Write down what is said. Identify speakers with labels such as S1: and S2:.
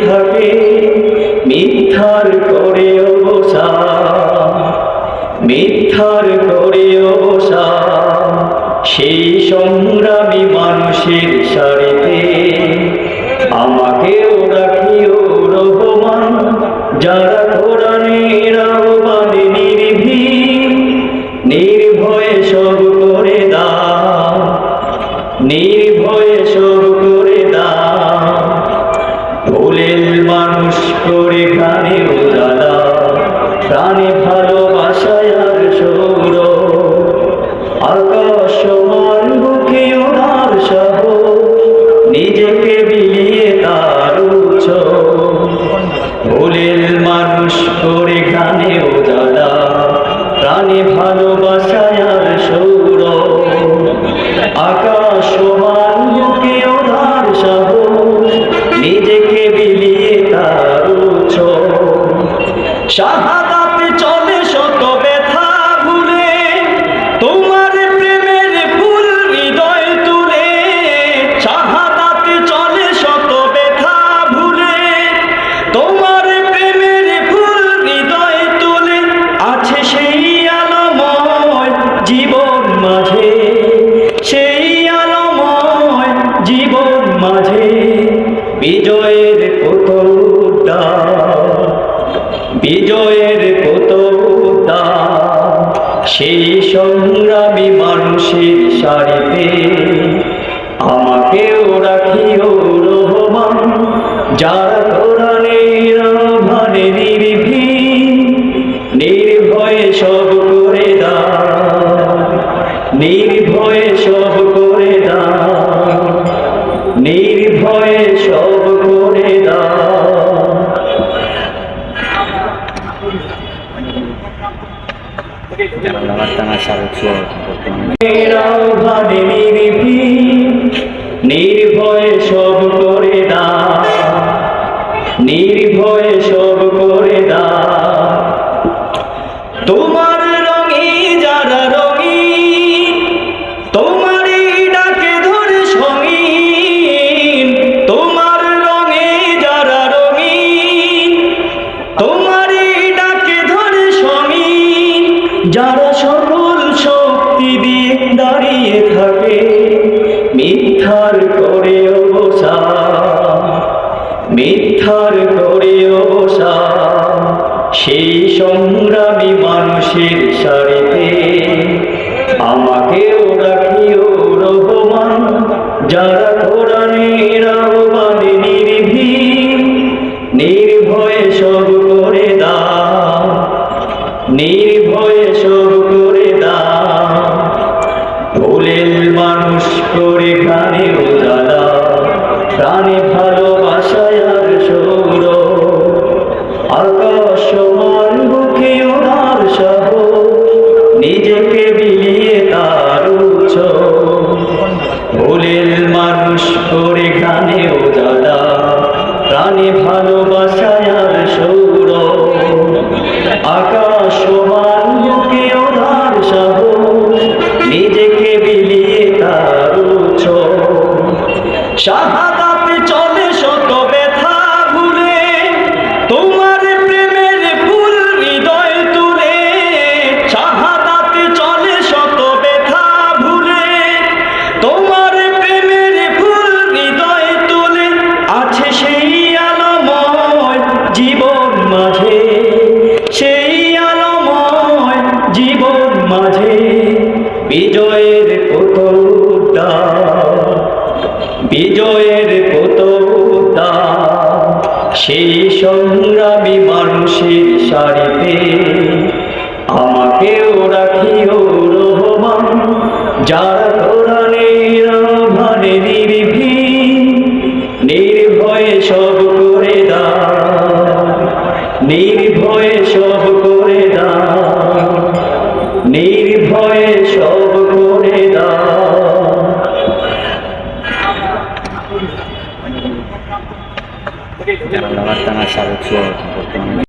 S1: থাকে মিথ্যার করে অবসান, মিথ্যার করে অবসান। সেই সংগ্রামী মানুষের সারিতে আমাকেও রাখিও রহমান, যারা কোরআনের আহ্বানে নির্ভীক, নির্ভয়ে সব করে দাও, নির্ভয়ে সব করে দাও। ভুলের মানুষ করে খানে উজালা, প্রাণে ভালোবাসায় আর সৌর। আকাশ সমান বুকে ওনার সাহস, নিজেকে বিলিয়ে তার উচ্চ। ভুলের মানুষ করে খানে উজালা, প্রাণে ভালোবাসায় আর সৌর। আকাশ সমান বুকে ওনার সাহস, নিজেকে বিলিয়ে তার উচ্চ। শাহাদাতে চলে শত ব্যথা ভুলে, তোমার প্রেমের ফুল হৃদয় তুলে। শাহাদাতে চলে শত ব্যথা ভুলে, তোমার প্রেমের ফুল হৃদয় তুলে। আছে সেই আলোময় জীবন মাঝে, সেই আলোময় জীবন মাঝে। বিজয়ের পুতুল দাও, বিজয়ের পুতুল দাও। সেই সংগ্রামী মানুষের সারিতে আমাকেও রাখিও রহমান, যারা কোরআনের আহ্বানে নির্ভীক, নির্ভয়ে সব করে দাও, নির্ভয়ে সব করে দাও, নির্ভয়ে সব করে দাও। আহ্বানে নির্ভীক, নির্ভয়ে সব করে দাও, নির্ভয়ে সব করে দাও। তোমার রঙে যারা রঙিন, তোমারই ডাকে ধরে সঙ্গীন। তোমার রঙে যারা রঙিন, তোমারই ডাকে ধরে সঙ্গীন। যারা সকল শক্তি দিয়ে দাঁড়িয়ে থাকে মিথ্যার করে অবসান, মিথ্যার করে অবসান। সেই সংগ্রামী মানুষের সারিতে আমাকেও রাখিও রহমান, যারা কোরআনের আহ্বানে নির্ভীক, নির্ভয়ে সব করে দাও, নির্ভয়ে সব করে দাও। ভুলের মানুষ করে খানে উজালা, প্রাণে ভালোবাসায় আর সৌর। আকাশ সমান বুকে ওনার সাহস, নিজেকে বিলিয়ে তার উচ্চ। ভুলের মানুষ করে খানে উজালা, প্রাণে ভালোবাসায় আর সৌর। আকাশ সমান বুকে ওনার সাহস, নিজেকে বিলিয়ে তার উচ্চ। শাহাদাতে চলে শত ব্যথা ভুলে, তোমার প্রেমের ফুল হৃদয় তুলে। শাহাদাতে চলে শত ব্যথা ভুলে, তোমার প্রেমের ফুল হৃদয় তুলে। আছে সেই আলোময় জীবন মাঝে, সেই আলোময় জীবন মাঝে। বিজয়ের পুতুল দাও, বিজয়ের পুতুল দাও। সেই সংগ্রামী মানুষের সারিতে আমাকেও রাখিও রহমান, যারা কোরআনের আহ্বানে নির্ভীক, নির্ভয়ে সব করে দাও, নির্ভয়ে সব করে দাও, নির্ভয়ে সব করে দাও।
S2: যারা লাগাতার সাবেক